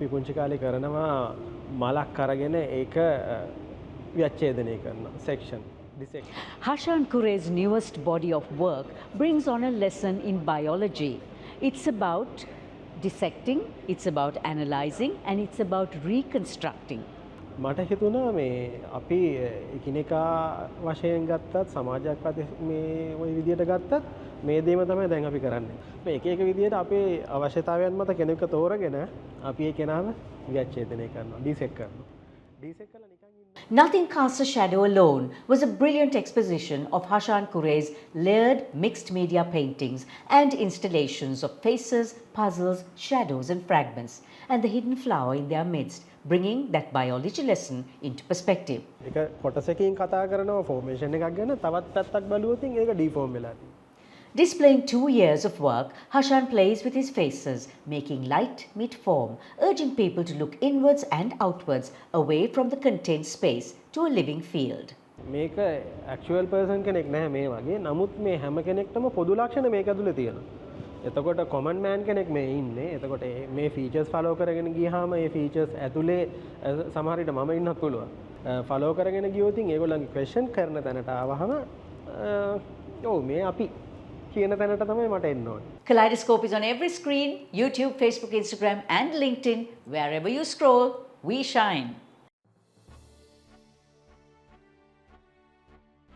අපි පුංචි කාලේ කරනවා මලක් අරගෙන ඒක ව්‍යච්ඡේදනය කරනවා section dissection. Hashan Kure's newest body of work brings on a lesson in biology. It's about dissecting, it's about analyzing, and it's about reconstructing. මට හිතුණා මේ අපි එකිනෙකා වශයෙන් ගත්තත් සමාජයක් මේ ওই විදියට ගත්තත් මේ දේම තමයි දැන් අපි කරන්නේ. මේ එක එක විදියට අපේ අවශ්‍යතාවයන් මත කෙනෙක්ව තෝරගෙන අපි ඒ කෙනාව ව්‍යච්ඡේදනය කරනවා, ඩිසෙක් කරනවා. ඩිසෙක් කළා නිකන් Nothing Casts a Shadow Alone was a brilliant exposition of Hashan Kure's layered mixed media paintings and installations of faces, puzzles, shadows and fragments, and the hidden flower in their midst, bringing that biology lesson into perspective. එක කොටසකින් කතා කරනවා formation එකක් ගැන තවත් පැත්තක් බලුවොත් ඒක ඩිෆෝම් වෙලා තියෙනවා. Displaying 2 years of work, Hashan plays with his faces, making light meet form, urging people to look inwards and outwards, away from the contained space, to a living field. මේක ඇක්චුවල් පර්සන් කෙනෙක් නැහැ මේ වගේ. නමුත් මේ හැම කෙනෙක්ටම පොදු ලක්ෂණ මේක ඇතුලේ තියෙනවා. එතකොට කොමන් මෑන් කෙනෙක් මේ ඉන්නේ. එතකොට මේ ෆීචර්ස් ෆලෝ කරගෙන ගියාම මේ ෆීචර්ස් ඇතුලේ සමහර විට මම ඉන්නත් පුළුවන්. ෆලෝ කරගෙන ගියොත් ඒගොල්ලන්ගේ ක්වෙස්චන් කරන තැනට ආවහම ඔව් මේ අපි කියන තැනට තමයි මට එන්න ඕනේ. Kaleidoscope is on every screen, YouTube, Facebook, Instagram and LinkedIn. Wherever you scroll, we shine.